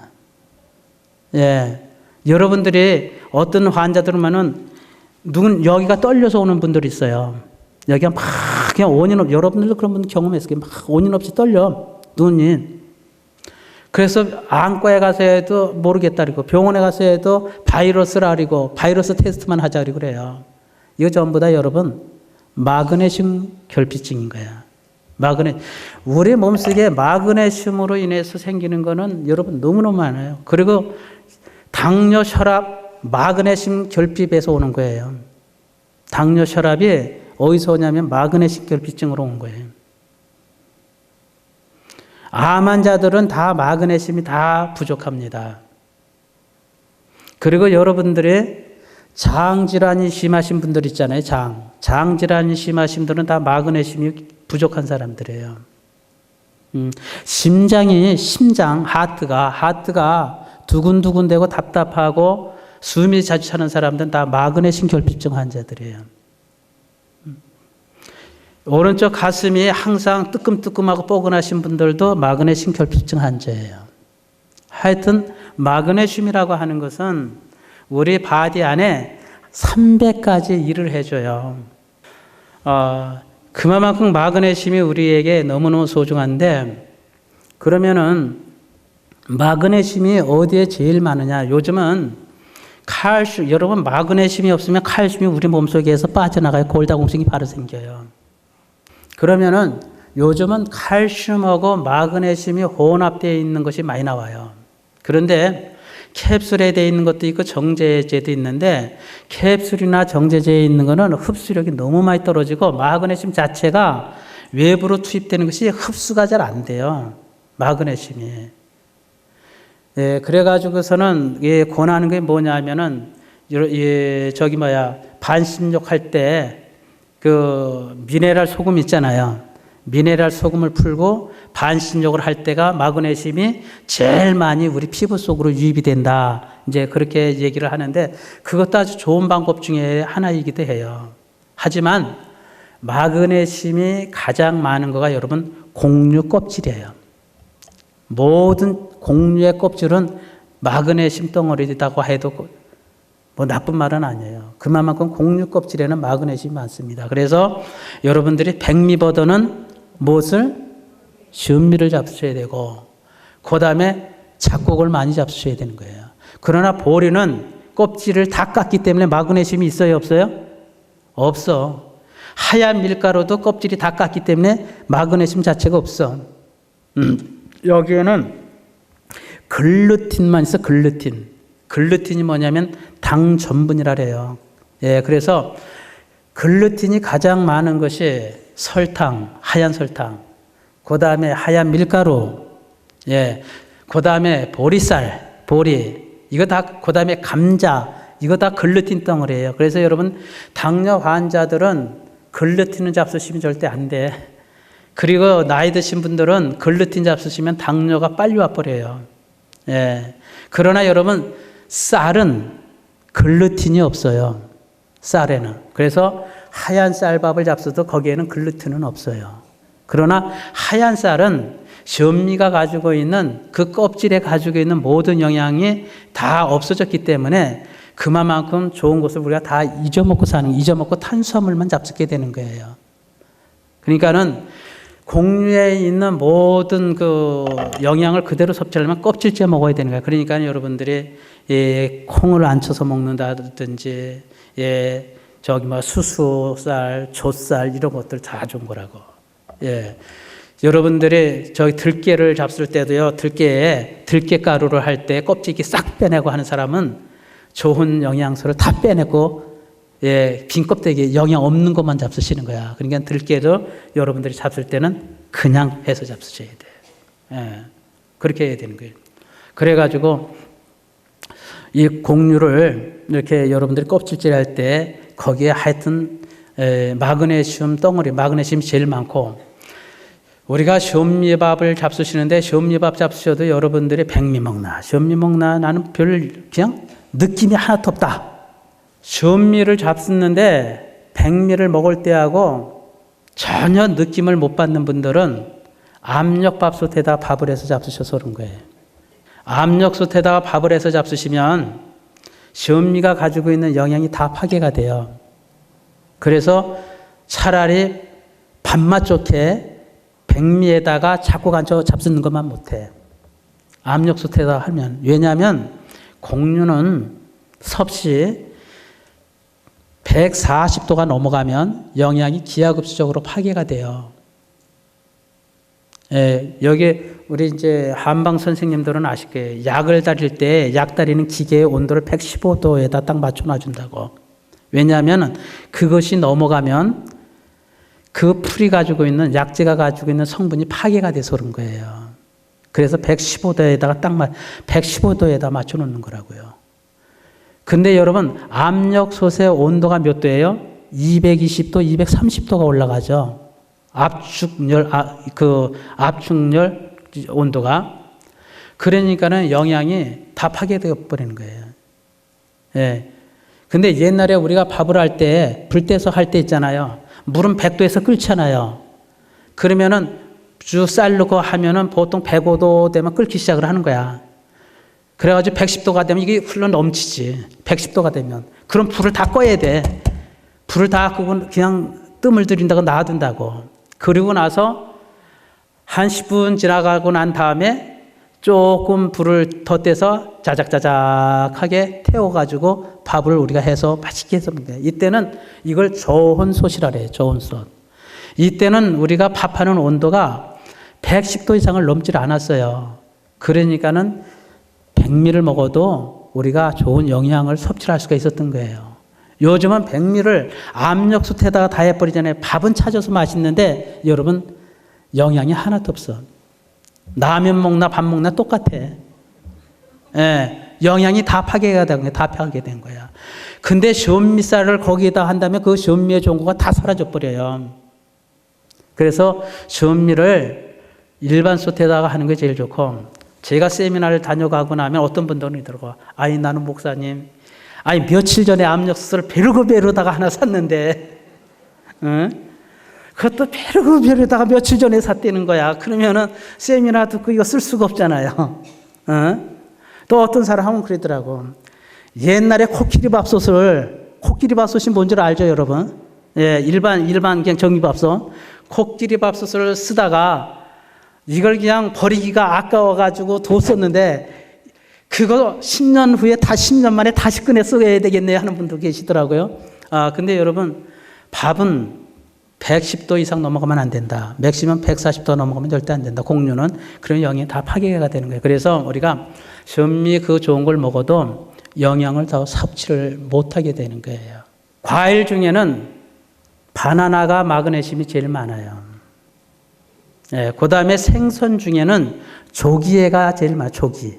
예. 여러분들이 어떤 환자들은 여기가 떨려서 오는 분들이 있어요. 여기가 막 그냥 원인 없이, 여러분들도 그런 분 경험했어요. 막 원인 없이 떨려. 눈이. 그래서 안과에 가서 해도 모르겠다 그러고, 병원에 가서 해도 바이러스라 그러고, 바이러스 테스트만 하자 그래요. 이거 전부 다 여러분, 마그네슘 결핍증인 거야. 우리 몸속에 마그네슘으로 인해서 생기는 거는 여러분 너무너무 많아요. 그리고 당뇨, 혈압, 마그네슘 결핍에서 오는 거예요. 당뇨, 혈압이 어디서 오냐면 마그네슘 결핍증으로 온 거예요. 암 환자들은 다 마그네슘이 다 부족합니다. 그리고 여러분들이 장질환이 심하신 분들 있잖아요. 장질환이 심하신 분들은 다 마그네슘이 부족한 사람들이에요. 하트가 두근두근대고 답답하고 숨이 자주 차는 사람들은 다 마그네슘 결핍증 환자들이에요. 오른쪽 가슴이 항상 뜨끔뜨끔하고 뻐근하신 분들도 마그네슘 결핍증 환자예요. 하여튼 마그네슘이라고 하는 것은 우리 바디 안에 300가지 일을 해줘요. 그만큼 마그네슘이 우리에게 너무너무 소중한데, 그러면은 마그네슘이 어디에 제일 많으냐? 요즘은 칼슘, 여러분 마그네슘이 없으면 칼슘이 우리 몸속에서 빠져나가요. 골다공증이 바로 생겨요. 그러면은 요즘은 칼슘하고 마그네슘이 혼합되어 있는 것이 많이 나와요. 그런데 캡슐에 되어 있는 것도 있고 정제제도 있는데, 캡슐이나 정제제에 있는 거는 흡수력이 너무 많이 떨어지고, 마그네슘 자체가 외부로 투입되는 것이 흡수가 잘 안 돼요. 마그네슘이. 예, 그래가지고서는 권하는 게 뭐냐면은, 반신욕 할 때 그 미네랄 소금 있잖아요. 미네랄 소금을 풀고 반신욕을 할 때가 마그네슘이 제일 많이 우리 피부 속으로 유입이 된다. 이제 그렇게 얘기를 하는데 그것도 아주 좋은 방법 중에 하나이기도 해요. 하지만 마그네슘이 가장 많은 거가 여러분 곡류 껍질이에요. 모든 곡류의 껍질은 마그네슘 덩어리다고 해도 뭐 나쁜 말은 아니에요. 그만큼 곡류 껍질에는 마그네슘이 많습니다. 그래서 여러분들이 백미버더는 무엇을? 현미를 잡수셔야 되고 그 다음에 잡곡을 많이 잡수셔야 되는 거예요. 그러나 보리는 껍질을 다 깠기 때문에 마그네슘이 있어요? 없어요? 없어. 하얀 밀가루도 껍질이 다 깠기 때문에 마그네슘 자체가 없어. 여기에는 글루틴만 있어. 글루틴이 뭐냐면 당 전분이라 그래요. 예, 그래서 글루틴이 가장 많은 것이 설탕, 하얀 설탕, 그 다음에 하얀 밀가루, 예, 그 다음에 보리쌀, 이거 다, 그 다음에 감자, 이거 다 글루틴 덩어리예요. 그래서 여러분, 당뇨 환자들은 글루틴을 잡수시면 절대 안 돼. 그리고 나이 드신 분들은 글루틴 잡수시면 당뇨가 빨리 와버려요. 예. 그러나 여러분, 쌀은 글루틴이 없어요. 쌀에는. 그래서 하얀 쌀밥을 잡숴도 거기에는 글루틴은 없어요. 그러나 하얀 쌀은 현미가 가지고 있는 그 껍질에 가지고 있는 모든 영양이 다 없어졌기 때문에 그만큼 좋은 것을 우리가 다 잊어먹고 탄수화물만 잡수게 되는 거예요. 그러니까는 곡류에 있는 모든 그 영양을 그대로 섭취하려면 껍질째 먹어야 되는 거예요. 그러니까 여러분들이 콩을 안 쳐서 먹는다든지 수수쌀, 톳쌀 이런 것들 다 좋은 거라고. 예. 여러분들이 들깨를 잡술 때도요, 들깨 가루를 할 때 껍질기 싹 빼내고 하는 사람은 좋은 영양소를 다 빼내고, 빈 껍데기 영양 없는 것만 잡수시는 거야. 그러니까 들깨도 여러분들이 잡술 때는 그냥 해서 잡수셔야 돼요. 예. 그렇게 해야 되는 거예요. 그래가지고, 이 곡류를 이렇게 여러분들이 껍질질 할 때 거기에 하여튼 마그네슘 덩어리, 마그네슘이 제일 많고 우리가 현미밥을 잡수시는데 현미밥 잡수셔도 여러분들이 백미 먹나 현미 먹나 나는 그냥 느낌이 하나도 없다. 현미를 잡수는데 백미를 먹을 때하고 전혀 느낌을 못 받는 분들은 압력밥솥에다 밥을 해서 잡수셔서 그런 거예요. 압력솥에다가 밥을 해서 잡수시면 현미가 가지고 있는 영양이 다 파괴가 돼요. 그래서 차라리 밥맛 좋게 백미에다가 자꾸 간쳐 잡수는 것만 못해. 압력솥에다가 하면. 왜냐하면 곡류는 섭씨 140도가 넘어가면 영양이 기하급수적으로 파괴가 돼요. 예, 여기 우리 이제 한방 선생님들은 아실 거예요. 약을 다릴 때 약 다리는 기계의 온도를 115도에다 딱 맞춰 놔준다고. 왜냐하면 그것이 넘어가면 그 풀이 가지고 있는 약재가 가지고 있는 성분이 파괴가 돼서 그런 거예요. 그래서 115도에다가 115도에다 맞춰 놓는 거라고요. 근데 여러분 압력솥의 온도가 몇 도예요? 220도, 230도가 올라가죠. 압축열 온도가. 그러니까는 영양이 다 파괴되어 버리는 거예요. 예. 근데 옛날에 우리가 밥을 할 때, 불 떼서 할 때 있잖아요. 물은 100도에서 끓잖아요. 그러면은 주 쌀 넣고 하면은 보통 105도 되면 끓기 시작을 하는 거야. 그래가지고 110도가 되면 이게 흘러 넘치지. 110도가 되면. 그럼 불을 다 꺼야 돼. 불을 다 끄고 그냥 뜸을 들인다고 놔둔다고. 그리고 나서 한 10분 지나가고 난 다음에 조금 불을 더 떼서 자작자작하게 태워가지고 밥을 우리가 해서 맛있게 해서 먹는 거예요. 이때는 이걸 저온솥이라 그래요. 저온솥. 이때는 우리가 밥하는 온도가 110도 이상을 넘질 않았어요. 그러니까는 백미를 먹어도 우리가 좋은 영양을 섭취할 수가 있었던 거예요. 요즘은 백미를 압력솥에다가 다 해버리잖아요. 밥은 찾아서 맛있는데 여러분 영양이 하나도 없어. 라면 먹나 밥 먹나 똑같아. 예, 영양이 다 파괴가 된 거야. 다 파괴된 거야. 근데 현미쌀을 거기에다 한다면 그 현미의 종구가 다 사라져 버려요. 그래서 현미를 일반 솥에다가 하는 게 제일 좋고, 제가 세미나를 다녀가고 나면 어떤 분들은 이러더라고. 아니 나는 목사님, 아니 며칠 전에 압력솥을 베르그베르다가 하나 샀는데, 응? 그것도 베르그베르다가 며칠 전에 샀다는 거야. 그러면은 세미나 듣고 이거 쓸 수가 없잖아요. 응? 또 어떤 사람은 그러더라고. 옛날에 코끼리밥솥이 뭔지 알죠, 여러분? 예, 일반 그냥 전기밥솥. 코끼리밥솥을 쓰다가 이걸 그냥 버리기가 아까워가지고 뒀었는데, 그거 10년 후에 10년 만에 다시 꺼내 써야 되겠네요 하는 분도 계시더라고요. 근데 여러분, 밥은 110도 이상 넘어가면 안 된다. 맥시멈 140도 넘어가면 절대 안 된다. 공유는. 그런 영양이 다 파괴가 되는 거예요. 그래서 우리가 현미 그 좋은 걸 먹어도 영양을 더 섭취를 못하게 되는 거예요. 과일 중에는 바나나가 마그네슘이 제일 많아요. 예, 그 다음에 생선 중에는 조기애가 제일 많아요. 조기.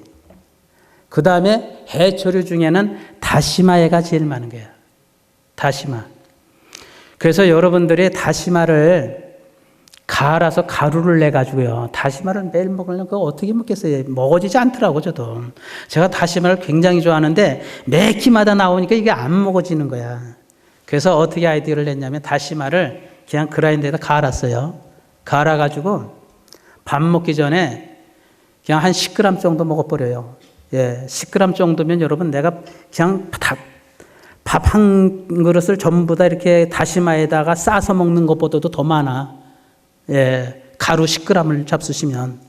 그 다음에 해초류 중에는 다시마애가 제일 많은 거예요. 다시마. 그래서 여러분들이 다시마를 갈아서 가루를 내가지고요. 다시마를 매일 먹으려면 그거 어떻게 먹겠어요? 먹어지지 않더라고, 저도. 제가 다시마를 굉장히 좋아하는데 매 끼마다 나오니까 이게 안 먹어지는 거야. 그래서 어떻게 아이디어를 냈냐면 다시마를 그냥 그라인더에다 갈았어요. 갈아가지고 밥 먹기 전에 그냥 한 10g 정도 먹어버려요. 예, 10g 정도면 여러분 내가 그냥 밥 한 그릇을 전부 다 이렇게 다시마에다가 싸서 먹는 것보다도 더 많아. 예, 가루 10g을 잡수시면.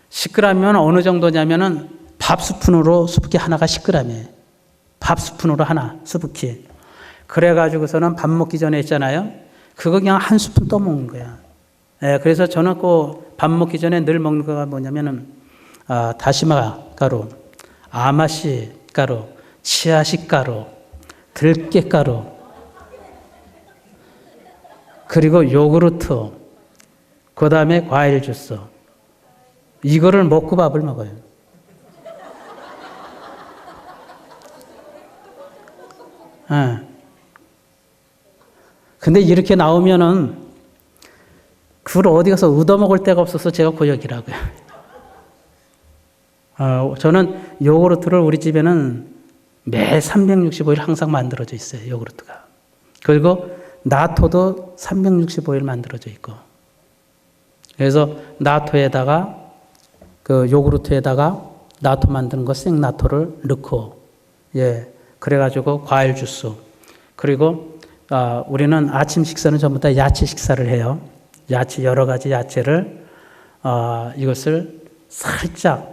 10g이면 어느 정도냐면은 밥 스푼으로 수북히 하나가 10g이에요. 밥 스푼으로 하나, 수북히. 그래가지고서는 밥 먹기 전에 있잖아요. 그거 그냥 한 스푼 떠먹는 거야. 예, 그래서 저는 꼭 밥 먹기 전에 늘 먹는 거가 뭐냐면은, 다시마 가루, 아마씨 가루, 치아씨 가루, 들깨 가루, 그리고 요구르트, 그 다음에 과일 주스. 이거를 먹고 밥을 먹어요. 예. 근데 이렇게 나오면은 그걸 어디 가서 얻어먹을 데가 없어서 제가 고역이라고요. 저는 요구르트를 우리 집에는 매 365일 항상 만들어져 있어요. 요구르트가. 그리고 나토도 365일 만들어져 있고. 그래서 나토에다가 그 요구르트에다가 나토 만드는 거 생나토를 넣고, 예, 그래가지고 과일 주스. 그리고 우리는 아침 식사는 전부 다 야채 식사를 해요. 야채, 여러 가지 야채를 이것을 살짝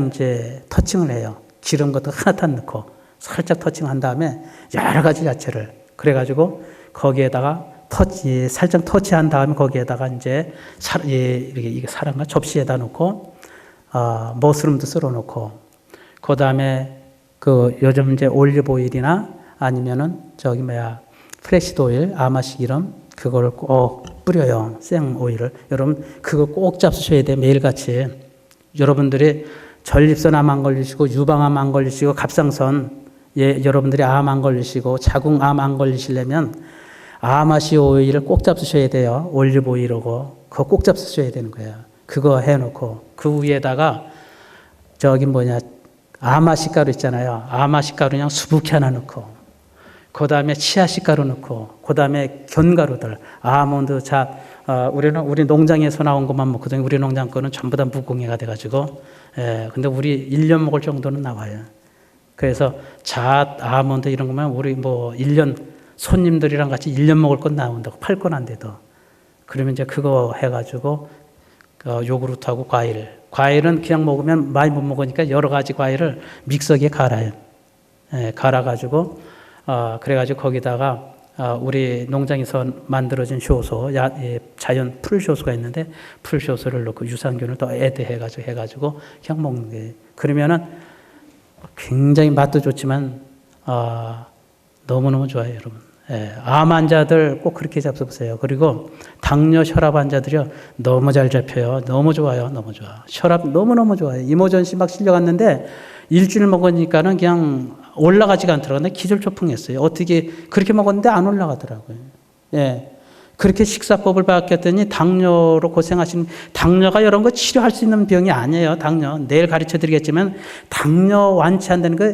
이제 터칭을 해요. 기름 것도 하나도 안 넣고 살짝 터칭한 다음에 여러 가지 야채를 그래가지고 거기에다가 살짝 터치한 다음에 거기에다가 이제 이게 사랑과 접시에다 놓고 머스름도 썰어 놓고 그 다음에 그 요즘 이제 올리브 오일이나 아니면은 프레시드 오일, 아마씨 기름 그거를 꼭 뿌려요. 생 오일을. 여러분 그거 꼭 잡수셔야 돼요. 매일같이. 여러분들이 전립선 암 안 걸리시고 유방암 안 걸리시고 갑상선 여러분들이 암 안 걸리시고 자궁암 안 걸리시려면 아마씨 오일을 꼭 잡수셔야 돼요. 올리브 오일하고 그거 꼭 잡수셔야 되는 거예요. 그거 해놓고 그 위에다가 아마씨 가루 있잖아요. 아마씨 가루 그냥 수북히 하나 넣고 그 다음에 치아씨 가루 넣고 그 다음에 견가루들 아몬드 우리 농장에서 나온 것만 먹거든요. 우리 농장 거는 전부 다 무공해가 돼가지고 근데 우리 1년 먹을 정도는 나와요. 그래서 아몬드 이런 거면 우리 1년 손님들이랑 같이 1년 먹을 건 나온다고 팔 건 안 돼도. 그러면 이제 그거 해가지고 요구르트하고 과일은 그냥 먹으면 많이 못 먹으니까 여러 가지 과일을 믹서기에 갈아요. 갈아가지고 그래가지고 거기다가 우리 농장에서 만들어진 효소, 자연 풀 효소가 있는데 풀 효소를 넣고 유산균을 더 해가지고 그냥 먹는 거예요. 그러면은 굉장히 맛도 좋지만 너무너무 좋아요, 여러분. 암 환자들 꼭 그렇게 잡숴보세요. 그리고 당뇨, 혈압 환자들이요. 너무 잘 잡혀요. 너무 좋아요. 너무 좋아. 혈압 너무너무 좋아요. 이모전시 막 실려갔는데 일주일 먹으니까는 그냥 올라가지가 않더라고요. 기절초풍했어요. 어떻게 그렇게 먹었는데 안 올라가더라고요. 예. 그렇게 식사법을 바뀌었더니 당뇨로 고생하시는, 당뇨가 이런 거 치료할 수 있는 병이 아니에요. 당뇨. 내일 가르쳐 드리겠지만 당뇨 완치한다는 거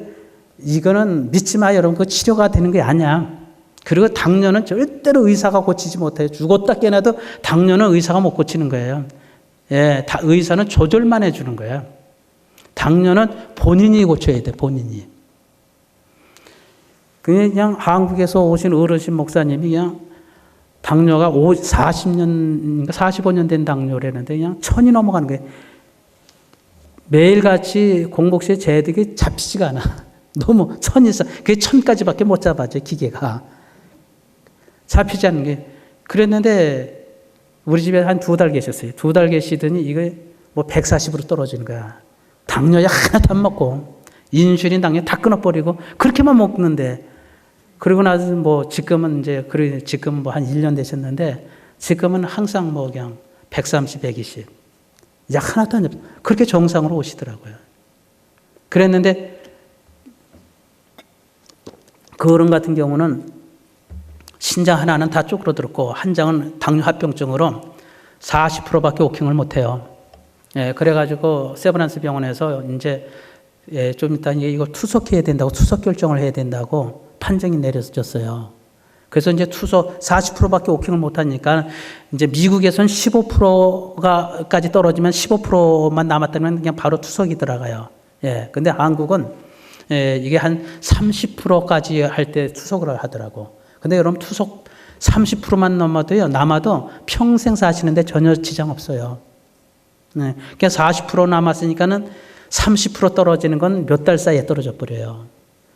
이거는 믿지 마요. 여러분. 그 치료가 되는 게 아니야. 그리고 당뇨는 절대로 의사가 고치지 못해요. 죽었다 깨어나도 당뇨는 의사가 못 고치는 거예요. 예, 의사는 조절만 해주는 거예요. 당뇨는 본인이 고쳐야 돼, 본인이. 그냥 한국에서 오신 어르신 목사님이 그냥 당뇨가 40년, 45년 된 당뇨라는데 그냥 1000이 넘어가는 거예요. 매일같이 공복시에 재득이 잡히지가 않아. 너무 1000이 있어. 그게 1000까지밖에 못 잡아줘, 기계가. 잡히지 않는 게. 그랬는데 우리 집에 한 2달 계셨어요. 2달 계시더니 이거 뭐 140으로 떨어지는 거야. 당뇨약 하나도 안 먹고 인슐린 당뇨 다 끊어버리고 그렇게만 먹는데, 그리고 나서 뭐 지금은 이제 지금 뭐 한 1년 되셨는데 지금은 항상 뭐 그냥 130, 120 약 하나도 안 잡고 그렇게 정상으로 오시더라고요. 그랬는데 그 어른 같은 경우는 신장 하나는 다 쪼그러들었고 한 장은 당뇨 합병증으로 40%밖에 워킹을 못해요. 예, 그래가지고 세브란스 병원에서 이제 좀 이따 이거 투석해야 된다고, 투석 결정을 해야 된다고 판정이 내려졌어요. 그래서 이제 투석 40%밖에 워킹을 못하니까 이제 미국에서는 15%까지 떨어지면 15%만 남았다면 그냥 바로 투석이 들어가요. 예, 근데 한국은 이게 한 30%까지 할 때 투석을 하더라고. 근데 여러분 투석 30%만 남아도 평생 사시는데 전혀 지장 없어요. 네. 그러니까 40% 남았으니까는 30% 떨어지는 건 몇 달 사이에 떨어져 버려요.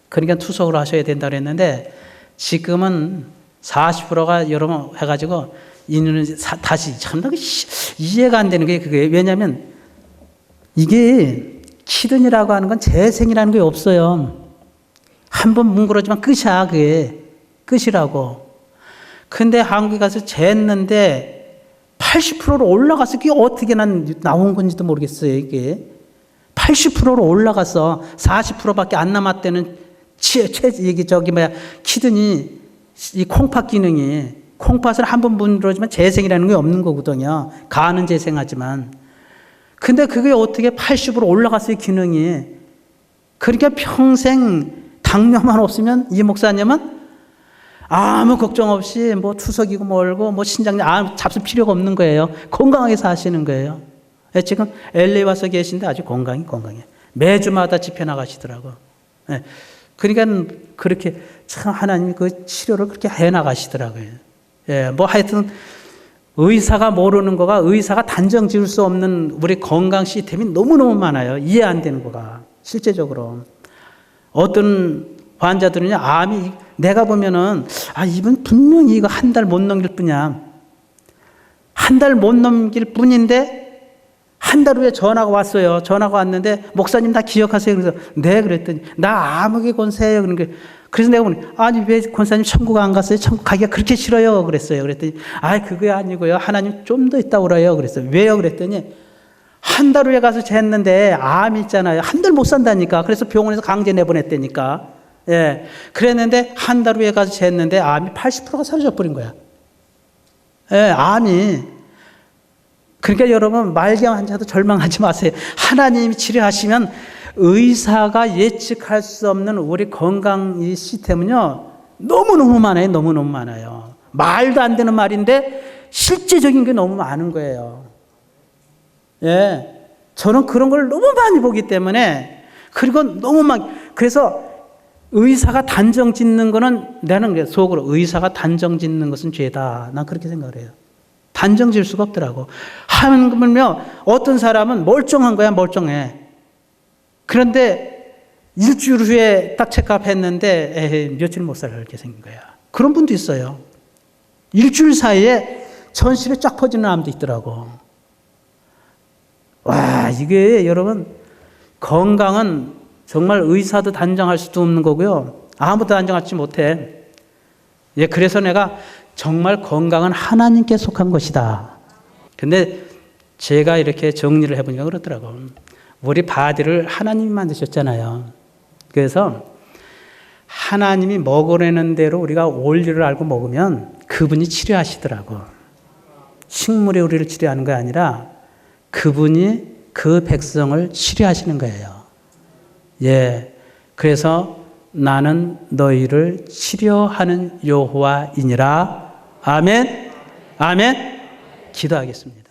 그러니까 투석을 하셔야 된다 그랬는데 지금은 40%가 여러분 해가지고 이는 다시 참나게 이해가 안 되는 게 그게, 왜냐하면 이게 키든이라고 하는 건 재생이라는 게 없어요. 한번 뭉그러지면 끝이야. 그게 끝이라고. 근데 한국에 가서 쟀는데 80%로 올라가서 그게 어떻게 난 나온 건지도 모르겠어요. 이게 80%로 올라가서 40%밖에 안 남았다는 키든이 이 콩팥 기능이, 콩팥을 한번 문드러지면 재생이라는 게 없는 거거든요. 간은 재생하지만. 근데 그게 어떻게 80으로 올라갔어요, 기능이. 그러니까 평생 당뇨만 없으면 이 목사님은 아무 걱정 없이 뭐 투석이고 멀고 뭐 신장 잡술 필요가 없는 거예요. 건강하게 사시는 거예요. 지금 LA 와서 계신데 아주 건강해. 매주마다 집회 나가시더라고. 그러니까 그렇게 참 하나님이 그 치료를 그렇게 해 나가시더라고요. 뭐 하여튼 의사가 모르는 거가, 의사가 단정 지을 수 없는 우리 건강 시스템이 너무너무 많아요. 이해 안 되는 거가 실제적으로. 어떤 환자들은요, 암이 내가 보면은 이분 분명히 이거 한 달 못 넘길 뿐이야. 한 달 못 넘길 뿐인데 한 달 후에 전화가 왔어요. 전화가 왔는데 목사님 다 기억하세요? 그래서 네, 그랬더니 나 암흑의 권세예요. 그러니까 그래서 내가 보니 왜 권사님 천국 안 갔어요? 천국 가기가 그렇게 싫어요. 그랬어요. 그랬더니 그게 아니고요. 하나님 좀 더 있다 오라요. 그랬어요. 왜요? 그랬더니 한 달 후에 가서 쟀는데 암 있잖아요. 한 달 못 산다니까. 그래서 병원에서 강제 내보냈다니까. 예. 그랬는데 한 달 후에 가서 쟀는데 암이 80%가 사라져 버린 거야. 예, 암이. 그러니까 여러분, 말기암 환자도 절망하지 마세요. 하나님이 치료하시면 의사가 예측할 수 없는 우리 건강 이 시스템은요, 너무너무 많아요. 너무너무 많아요. 말도 안 되는 말인데 실제적인 게 너무 많은 거예요. 예. 저는 그런 걸 너무 많이 보기 때문에, 그리고 그래서 의사가 단정 짓는 거는, 나는 속으로 의사가 단정 짓는 것은 죄다. 난 그렇게 생각을 해요. 단정 지을 수가 없더라고. 하면요, 어떤 사람은 멀쩡한 거야, 멀쩡해. 그런데 일주일 후에 딱 체크업 했는데, 며칠 못 살아, 이렇게 생긴 거야. 그런 분도 있어요. 일주일 사이에 전신에 쫙 퍼지는 암도 있더라고. 와, 이게 여러분, 건강은 정말 의사도 단정할 수도 없는 거고요. 아무도 단정하지 못해. 예, 그래서 내가 정말 건강은 하나님께 속한 것이다. 근데 제가 이렇게 정리를 해보니까 그렇더라고. 우리 바디를 하나님이 만드셨잖아요. 그래서 하나님이 먹으라는 대로 우리가 원리를 알고 먹으면 그분이 치료하시더라고. 식물이 우리를 치료하는 게 아니라 그분이 그 백성을 치료하시는 거예요. 예. 그래서 나는 너희를 치료하는 여호와이니라. 아멘. 아멘. 기도하겠습니다.